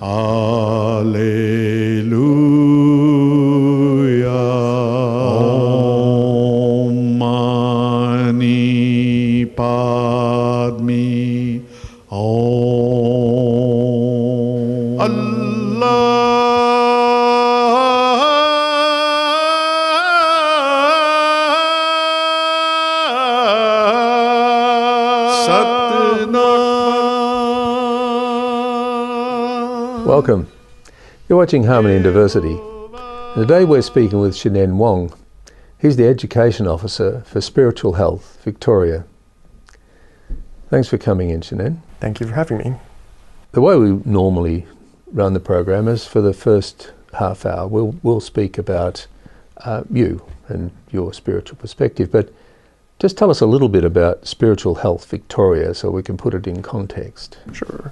Alleluia. Om Mani Padme Om. Allah Satnam. Welcome. You're watching Harmony and Diversity. Today we're speaking with Shinen Wong. He's the Education Officer for Spiritual Health, Victoria. Thanks for coming in, Shinen. Thank you for having me. The way we normally run the program is for the first half hour, we'll speak about you and your spiritual perspective, but just tell us a little bit about Spiritual Health Victoria so we can put it in context. Sure.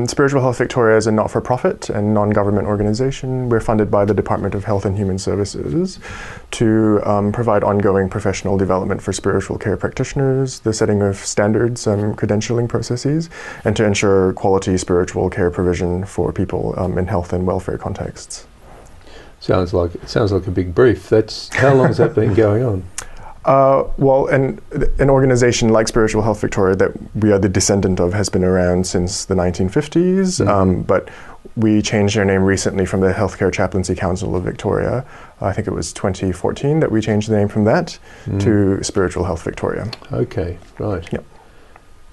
Spiritual Health Victoria is a not-for-profit and non-government organization. We're funded by the Department of Health and Human Services to provide ongoing professional development for spiritual care practitioners, the setting of standards and credentialing processes, and to ensure quality spiritual care provision for people in health and welfare contexts. Sounds like a big brief. How long has that been going on? Well, an organization like Spiritual Health Victoria that we are the descendant of has been around since the 1950s, but we changed our name recently from the Healthcare Chaplaincy Council of Victoria. I think it was 2014 that we changed the name from that to Spiritual Health Victoria. Okay, right. Yep.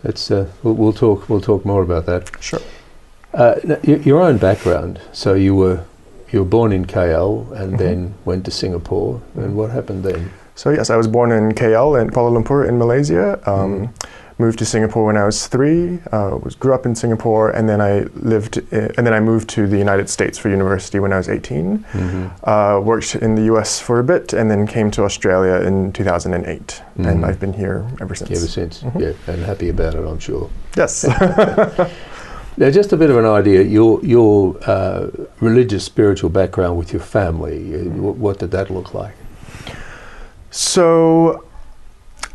That's we'll talk more about that. Sure. Your own background. So you were born in KL and then went to Singapore. And what happened then? So yes, I was born in KL in Kuala Lumpur in Malaysia. Moved to Singapore when I was 3. Grew up in Singapore, and then I moved to the United States for university when I was 18. Worked in the US for a bit, and then came to Australia in 2008. And I've been here ever since. Ever since, yeah, and happy about it, I'm sure. Yes. Now, just a bit of an idea. Your religious, spiritual background with your family. What did that look like? So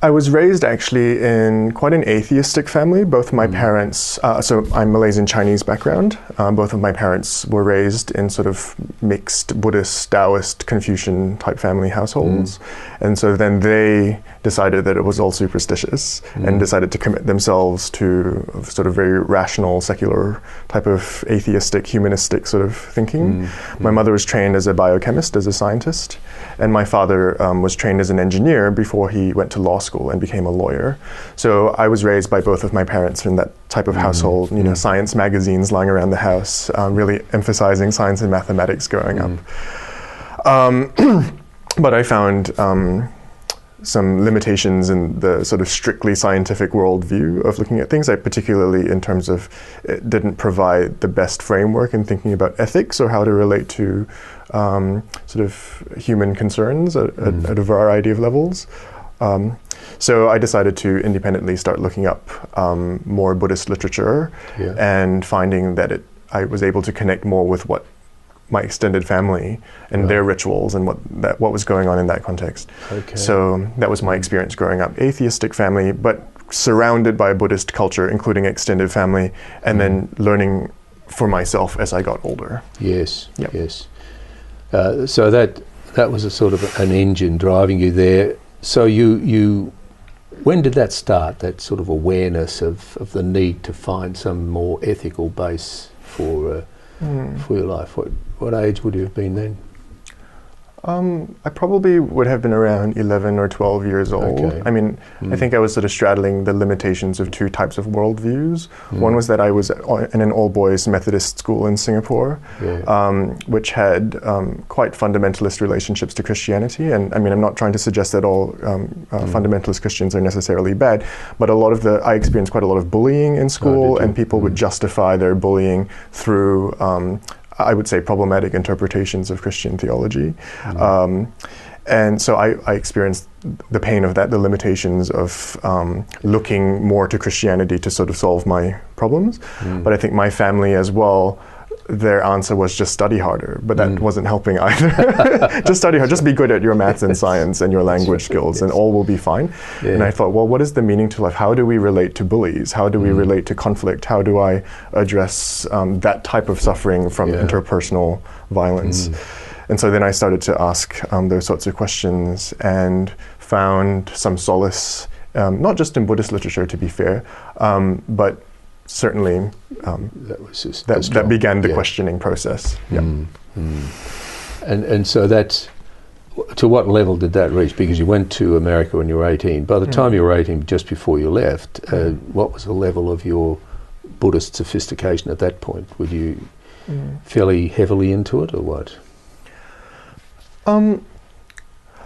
I was raised actually in quite an atheistic family. Both my parents, so I'm Malaysian Chinese background. Both of my parents were raised in sort of mixed Buddhist, Taoist, Confucian type family households. And so then they decided that it was all superstitious and decided to commit themselves to sort of very rational, secular type of atheistic, humanistic sort of thinking. My mother was trained as a biochemist, as a scientist, and my father was trained as an engineer before he went to law school and became a lawyer. So I was raised by both of my parents in that type of household, you know, science magazines lying around the house, really emphasizing science and mathematics growing up. But I found some limitations in the sort of strictly scientific worldview of looking at things. I particularly in terms of it didn't provide the best framework in thinking about ethics or how to relate to sort of human concerns at a variety of levels. So I decided to independently start looking up more Buddhist literature and finding that I was able to connect more with what my extended family and their rituals and what was going on in that context. So that was my experience growing up. Atheistic family, but surrounded by Buddhist culture, including extended family, and then learning for myself as I got older. Yes, yes. So that was a sort of an engine driving you there. So you when did that start, that sort of awareness of the need to find some more ethical base for your life? What age would you have been then? I probably would have been around 11 or 12 years old. Okay. I mean, I think I was sort of straddling the limitations of two types of worldviews. One was that I was in an all-boys Methodist school in Singapore, which had quite fundamentalist relationships to Christianity. And I mean, I'm not trying to suggest that all fundamentalist Christians are necessarily bad, but I experienced quite a lot of bullying in school, and people would justify their bullying through I would say problematic interpretations of Christian theology. And so I experienced the pain of that, the limitations of looking more to Christianity to sort of solve my problems. But I think my family as well their answer was just study harder, but that wasn't helping either. Just study hard, just be good at your maths and science and your language skills, and all will be fine. Yeah. And I thought, well, what is the meaning to life? How do we relate to bullies? How do we relate to conflict? How do I address that type of suffering from interpersonal violence? And so then I started to ask those sorts of questions and found some solace, not just in Buddhist literature, to be fair, but certainly that began the questioning process. And so that's, to what level did that reach? Because you went to America when you were 18. By the time you were 18, just before you left, what was the level of your Buddhist sophistication at that point? Were you fairly heavily into it, or what?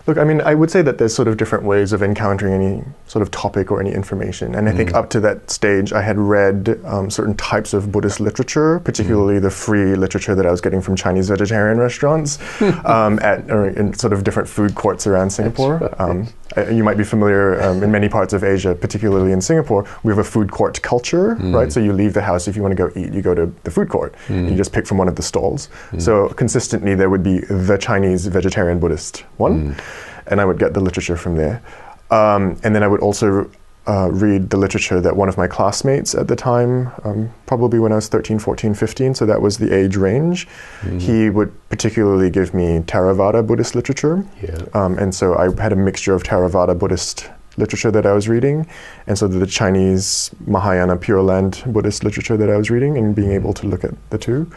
Look, I mean, I would say that there's sort of different ways of encountering any sort of topic or any information. And I think up to that stage, I had read certain types of Buddhist literature, particularly the free literature that I was getting from Chinese vegetarian restaurants in sort of different food courts around Singapore. You might be familiar in many parts of Asia, particularly in Singapore, we have a food court culture, right? So you leave the house, if you want to go eat, you go to the food court. And you just pick from one of the stalls. So consistently, there would be the Chinese vegetarian Buddhist one. And I would get the literature from there. And then I would also read the literature that one of my classmates at the time, probably when I was 13, 14, 15, so that was the age range, he would particularly give me Theravada Buddhist literature. And so I had a mixture of Theravada Buddhist literature that I was reading, and so the Chinese Mahayana Pure Land Buddhist literature that I was reading, and being able to look at the two.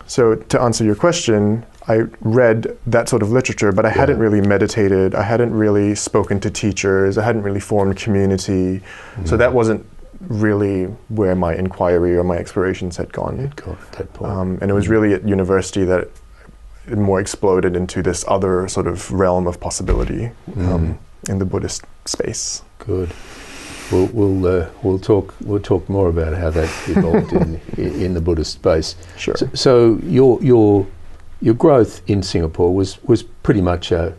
So to answer your question, I read that sort of literature, but I hadn't really meditated, I hadn't really spoken to teachers, I hadn't really formed community, so that wasn't really where my inquiry or my explorations had gone. At that point. And it was really at university that it more exploded into this other sort of realm of possibility in the Buddhist space. Good. We'll talk more about how that evolved in the Buddhist space. Sure. So your growth in Singapore was pretty much a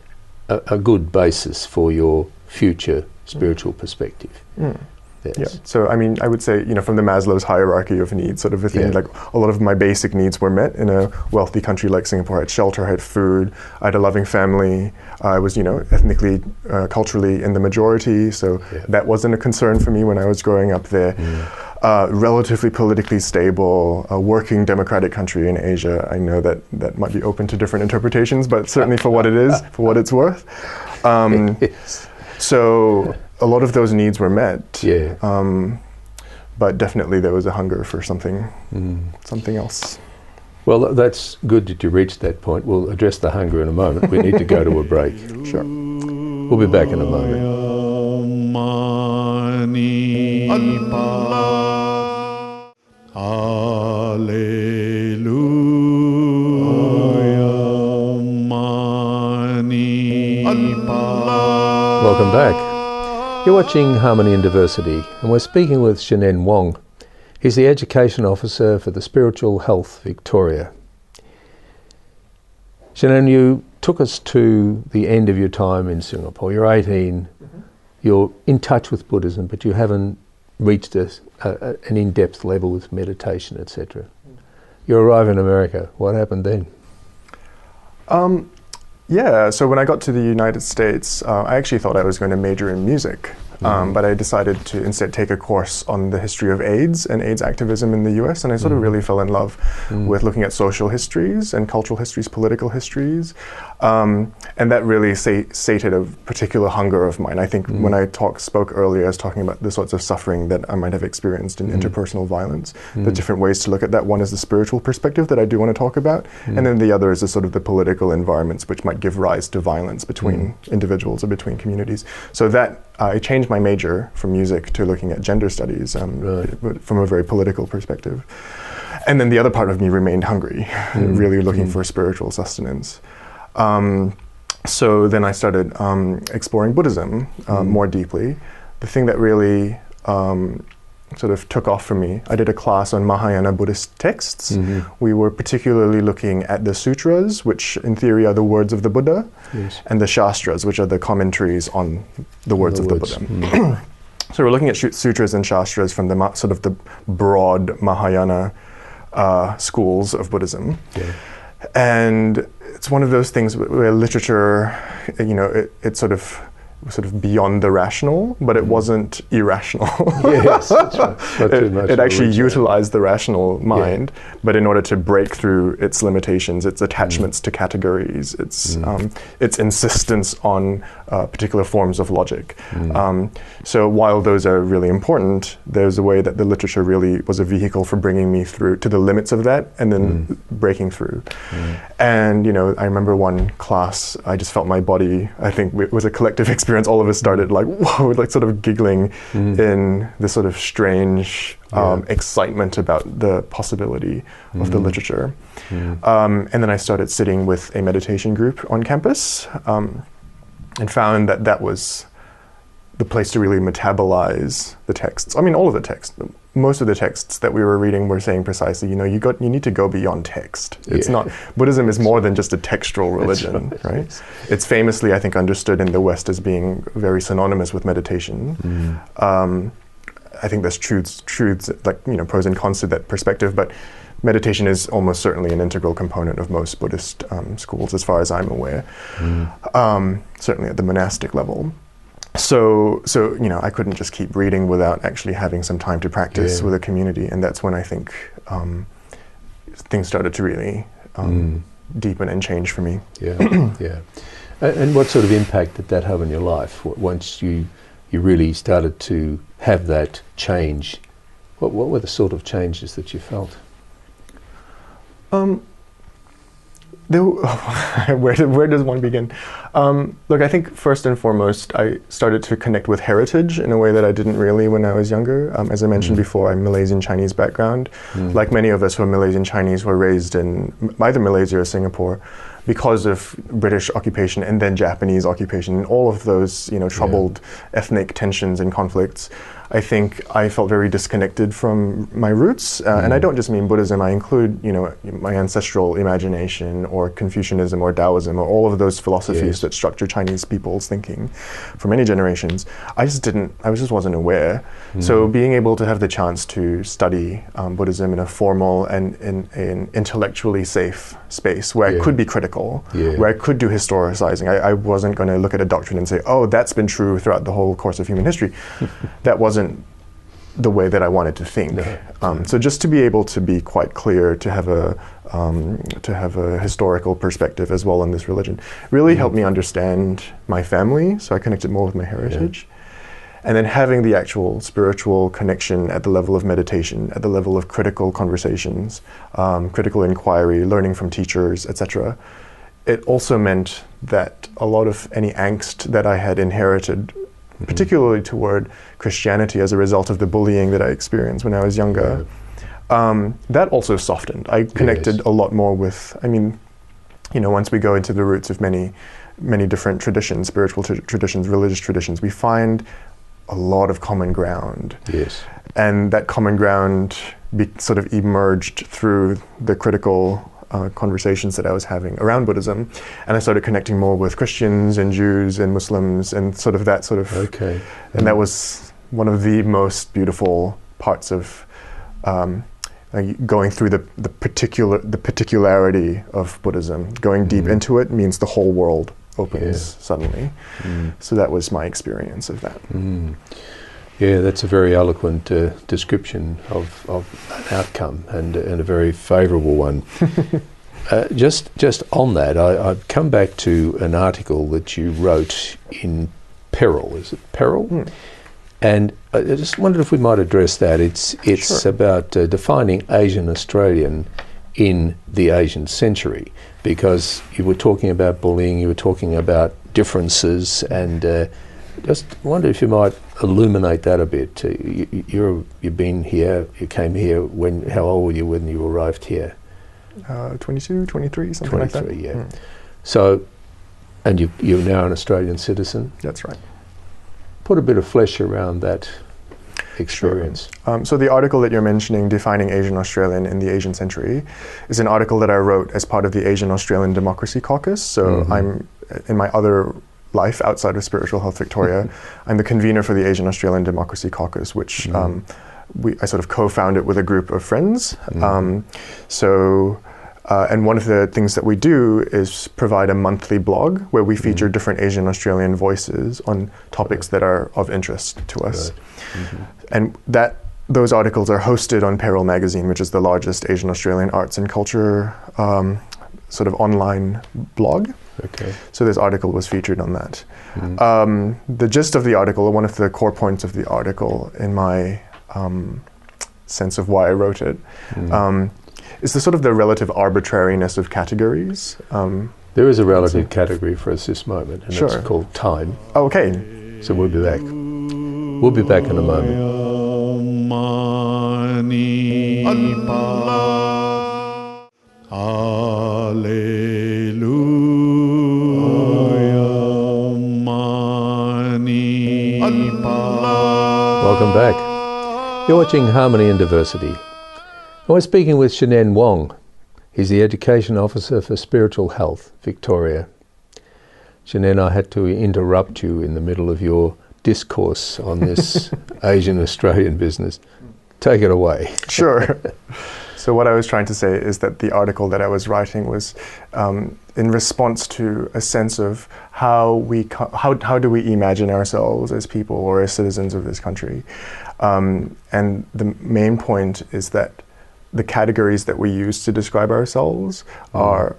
good basis for your future spiritual perspective. Yes. Yeah. So I mean, I would say, from the Maslow's hierarchy of needs, sort of a thing, like a lot of my basic needs were met in a wealthy country like Singapore. I had shelter, I had food, I had a loving family. I was, ethnically, culturally in the majority, so that wasn't a concern for me when I was growing up there. Relatively politically stable, a working democratic country in Asia. I know that might be open to different interpretations, but certainly for what it is, for what it's worth. So a lot of those needs were met. But definitely there was a hunger for something else. Well, that's good that you reached that point. We'll address the hunger in a moment. We need to go to a break. Sure. We'll be back in a moment. Welcome back. You're watching Harmony and Diversity, and we're speaking with Shinen Wong. He's the Education Officer for the Spiritual Health Victoria. Shinen, you took us to the end of your time in Singapore. You're 18, you're in touch with Buddhism, but you haven't reached an in-depth level with meditation, etc. You arrive in America. What happened then? So when I got to the United States, I actually thought I was going to major in music. But I decided to instead take a course on the history of AIDS and AIDS activism in the US, and I sort of really fell in love with looking at social histories and cultural histories, political histories, and that really sated a particular hunger of mine. I think when I spoke earlier, I was talking about the sorts of suffering that I might have experienced in interpersonal violence, the different ways to look at that. One is the spiritual perspective that I do want to talk about, and then the other is the sort of the political environments which might give rise to violence between individuals or between communities. So that I changed my major from music to looking at gender studies from a very political perspective. And then the other part of me remained hungry, really looking for spiritual sustenance. So then I started exploring Buddhism more deeply. The thing that really sort of took off for me, I did a class on Mahayana Buddhist texts. We were particularly looking at the sutras, which in theory are the words of the Buddha, and the shastras, which are the commentaries on the words of the Buddha. So we're looking at sutras and shastras from the sort of the broad Mahayana schools of Buddhism. Yeah. And it's one of those things where literature, it's sort of beyond the rational, but it wasn't irrational. Yes, that's right. Not too much It actually original. utilized the rational mind, but in order to break through its limitations, its attachments to categories, its insistence on particular forms of logic. So while those are really important, there's a way that the literature really was a vehicle for bringing me through to the limits of that and then breaking through. And, I remember one class, I just felt my body, I think it was a collective experience. All of us started like, whoa, like sort of giggling in this sort of strange excitement about the possibility of the literature. And then I started sitting with a meditation group on campus and found that that was the place to really metabolize the texts. I mean, all of the texts. Most of the texts that we were reading were saying precisely, you need to go beyond text. It's not, Buddhism is more than just a textual religion, right? It's famously, I think, understood in the West as being very synonymous with meditation. I think there's truths like, pros and cons to that perspective, but meditation is almost certainly an integral component of most Buddhist schools, as far as I'm aware, certainly at the monastic level. So I couldn't just keep reading without actually having some time to practice with a community, and that's when I think things started to really deepen and change for me. Yeah. And what sort of impact did that have on your life once you really started to have that change? What were the sort of changes that you felt? Where does one begin? Look, I think first and foremost, I started to connect with heritage in a way that I didn't really when I was younger. As I mentioned before, I'm Malaysian Chinese background. Like many of us who are Malaysian Chinese were raised in either Malaysia or Singapore because of British occupation and then Japanese occupation, and all of those troubled ethnic tensions and conflicts. I think I felt very disconnected from my roots, and I don't just mean Buddhism. I include, my ancestral imagination, or Confucianism, or Taoism, or all of those philosophies that structure Chinese people's thinking for many generations. I just wasn't aware. So being able to have the chance to study Buddhism in a formal and in an intellectually safe space where I could be critical, where I could do historicizing. I wasn't going to look at a doctrine and say, oh, that's been true throughout the whole course of human history. That wasn't the way that I wanted to think. So just to be able to be quite clear, to have a historical perspective as well in this religion, really helped me understand my family. So I connected more with my heritage. And then having the actual spiritual connection at the level of meditation, at the level of critical conversations, critical inquiry, learning from teachers, etc. It also meant that a lot of any angst that I had inherited, particularly toward Christianity as a result of the bullying that I experienced when I was younger, that also softened. I connected a lot more with, once we go into the roots of many different traditions, spiritual traditions, religious traditions, we find a lot of common ground. And that common ground sort of emerged through the critical conversations that I was having around Buddhism, and I started connecting more with Christians and Jews and Muslims and sort of that and that was one of the most beautiful parts of going through the particularity of Buddhism. Going deep into it means the whole world opens suddenly. So that was my experience of that. Yeah, that's a very eloquent description of an outcome, and a very favourable one. Just on that, I've come back to an article that you wrote in Peril. Is it Peril? And I just wondered if we might address that. It's about defining Asian Australian in the Asian century, because you were talking about bullying, you were talking about differences, and just wonder if you might illuminate that a bit. You've been here, you came here how old were you when you arrived here? 22, 23, something like that. 23, So, and you're now an Australian citizen? That's right. Put a bit of flesh around that experience. So the article that you're mentioning, Defining Asian Australian in the Asian Century, is an article that I wrote as part of the Asian Australian Democracy Caucus. So I'm, in my other life outside of Spiritual Health Victoria, I'm the convener for the Asian Australian Democracy Caucus, which I sort of co-found it with a group of friends. And one of the things that we do is provide a monthly blog where we feature different Asian Australian voices on topics that are of interest to us. And those articles are hosted on Peril Magazine, which is the largest Asian Australian arts and culture sort of online blog. Okay. So this article was featured on that. The gist of the article, one of the core points of the article in my sense of why I wrote it, is the sort of the relative arbitrariness of categories. There is a relative category for us this moment, and Sure. it's called time. Okay. So we'll be back. We'll be back in a moment. Welcome back. You're watching Harmony and Diversity. I was speaking with Shinen Wong. He's the Education Officer for Spiritual Health, Victoria. Shinen, I had to interrupt you in the middle of your discourse on this Asian Australian business. Take it away. Sure. So what I was trying to say is that the article that I was writing was in response to a sense of how do we imagine ourselves as people or as citizens of this country. And the main point is that the categories that we use to describe ourselves are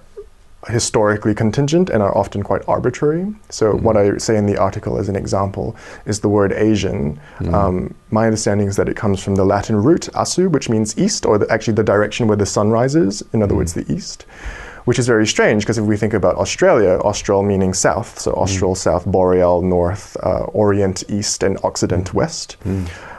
historically contingent and are often quite arbitrary. So what I say in the article as an example is the word Asian. My understanding is that it comes from the Latin root asu, which means east, or actually the direction where the sun rises, in other words, the east, which is very strange because if we think about Australia, Austral meaning south, so Austral, south, boreal, north, orient, east, and occident, west.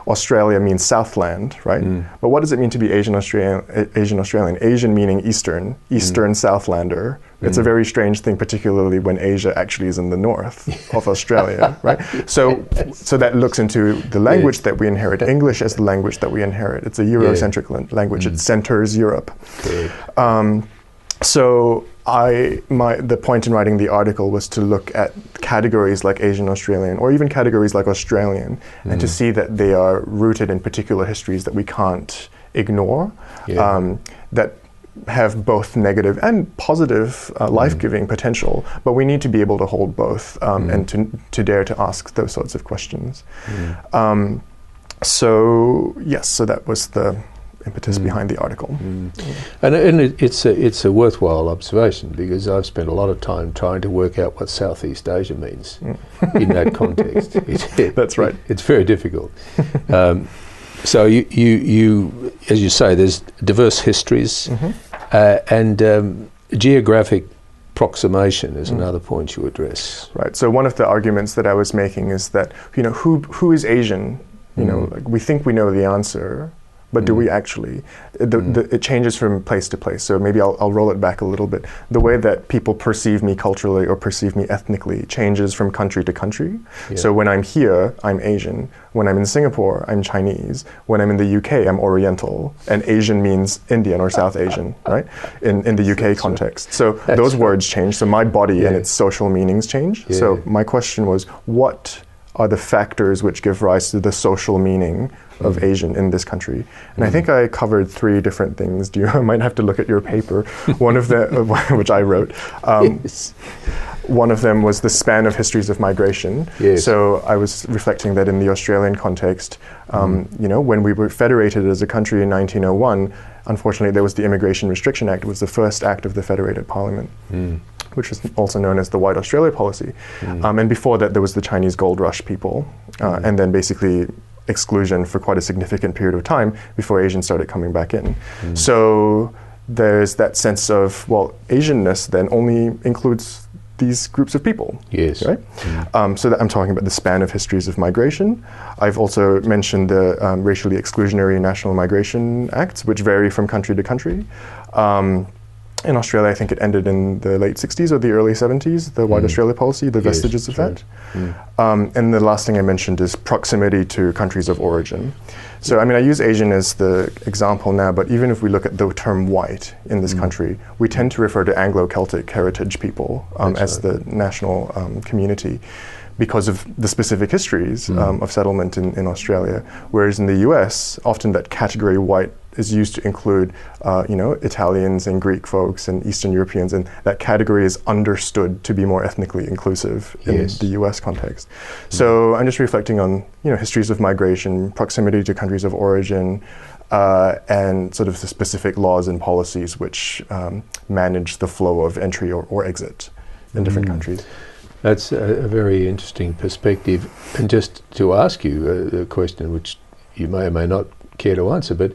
Australia means Southland, right? But what does it mean to be Asian Australian? Asian meaning Eastern Southlander. It's a very strange thing, particularly when Asia actually is in the north of Australia, right? So that looks into the language that we inherit. English as the language that we inherit. It's a Eurocentric language. It centers Europe. So the point in writing the article was to look at categories like Asian Australian, or even categories like Australian, and to see that they are rooted in particular histories that we can't ignore, that have both negative and positive life-giving potential, but we need to be able to hold both and to dare to ask those sorts of questions. So that was the impetus behind the article. And it's a worthwhile observation, because I've spent a lot of time trying to work out what Southeast Asia means in that context. That's right. It's very difficult. So you, as you say, there's diverse histories, and geographic approximation is another point you address. Right. So one of the arguments that I was making is that, who is Asian? Like we think we know the answer, but do we actually? It changes from place to place. So maybe I'll roll it back a little bit. The way that people perceive me culturally or perceive me ethnically changes from country to country. So when I'm here, I'm Asian. When I'm in Singapore, I'm Chinese. When I'm in the UK, I'm Oriental. And Asian means Indian or South Asian, right? In the UK context. So those words change. So my body and its social meanings change. So my question was, what are the factors which give rise to the social meaning of Asian in this country? And I think I covered 3 different things. I might have to look at your paper. One of them, which I wrote, one of them was the span of histories of migration. So I was reflecting that in the Australian context, when we were federated as a country in 1901, unfortunately there was the Immigration Restriction Act. It was the first act of the Federated Parliament, which is also known as the White Australia Policy. And before that there was the Chinese Gold Rush people, and then basically exclusion for quite a significant period of time before Asians started coming back in. So there's that sense of, Asianness then only includes these groups of people. Right? So that I'm talking about the span of histories of migration. I've also mentioned the racially exclusionary National Migration Acts, which vary from country to country. In Australia, I think it ended in the late 60s or the early 70s, the White Australia Policy, the vestiges of that. And the last thing I mentioned is proximity to countries of origin. So, I use Asian as the example now, but even if we look at the term white in this country, we tend to refer to Anglo-Celtic heritage people as the national community. because of the specific histories of settlement in Australia. Whereas in the US, often that category white is used to include, Italians and Greek folks and Eastern Europeans, and that category is understood to be more ethnically inclusive in the US context. So I'm just reflecting on, histories of migration, proximity to countries of origin, and sort of the specific laws and policies which manage the flow of entry or exit in different countries. That's a very interesting perspective. And just to ask you a question which you may or may not care to answer, but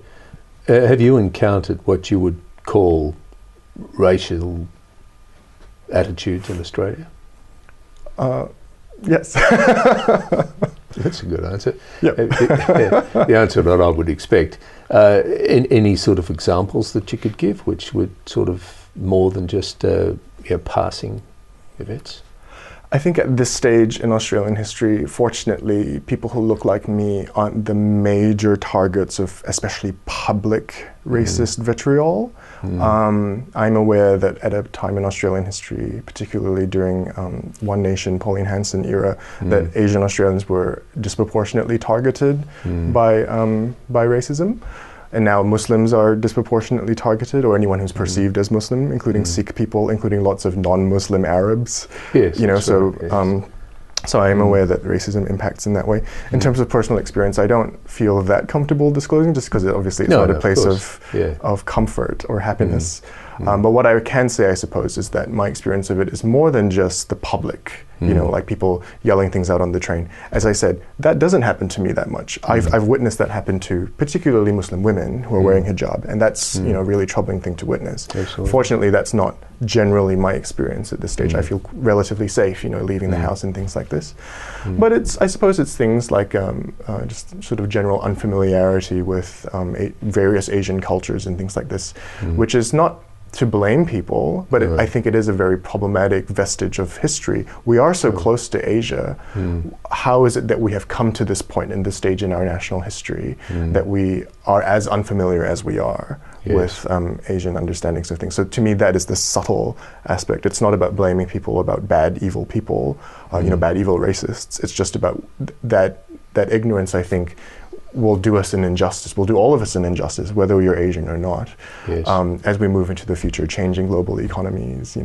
have you encountered what you would call racial attitudes in Australia? Yes. That's a good answer. Yep. The answer that I would expect. Any sort of examples that you could give which would sort of more than just passing events? I think at this stage in Australian history, fortunately, people who look like me aren't the major targets of especially public racist vitriol. I'm aware that at a time in Australian history, particularly during One Nation, Pauline Hanson era, that Asian Australians were disproportionately targeted by racism. And now Muslims are disproportionately targeted, or anyone who's perceived as Muslim, including Sikh people, including lots of non-Muslim Arabs. Yes, so I am aware that racism impacts in that way. In terms of personal experience, I don't feel that comfortable disclosing, just because obviously it's not a place of comfort or happiness. But what I can say, I suppose, is that my experience of it is more than just the public, like people yelling things out on the train. As I said, that doesn't happen to me that much. I've witnessed that happen to particularly Muslim women who are wearing hijab, and that's a really troubling thing to witness. Absolutely. Fortunately, that's not generally my experience at this stage. I feel relatively safe, leaving the house and things like this. But I suppose it's things like just sort of general unfamiliarity with various Asian cultures and things like this, which is not to blame people, but I think it is a very problematic vestige of history. We are so close to Asia. How is it that we have come to this point in this stage in our national history that we are as unfamiliar as we are with Asian understandings of things? So to me, that is the subtle aspect. It's not about blaming people, about bad, evil people, bad, evil racists. It's just about that ignorance, I think, will do us an injustice, will do all of us an injustice, whether you're Asian or not, as we move into the future, changing global economies,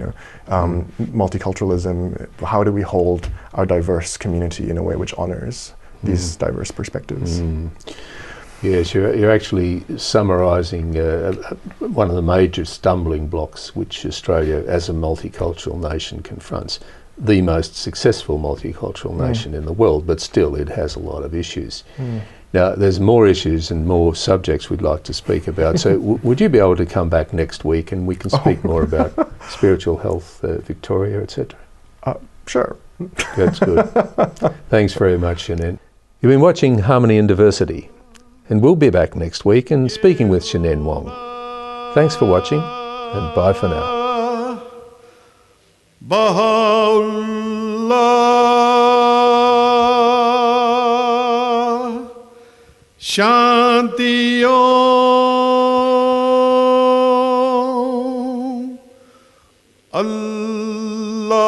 multiculturalism. How do we hold our diverse community in a way which honors these diverse perspectives? Yes, you're actually summarising one of the major stumbling blocks which Australia as a multicultural nation confronts. The most successful multicultural nation in the world, but still it has a lot of issues. Now, there's more issues and more subjects we'd like to speak about. So would you be able to come back next week and we can speak more about spiritual health, Victoria, etc.? Sure. That's good. Thanks very much, Shinen. You've been watching Harmony and Diversity, and we'll be back next week and speaking with Shinen Wong. Thanks for watching, and bye for now. Baha'u'llah, Shanti Om, Allahu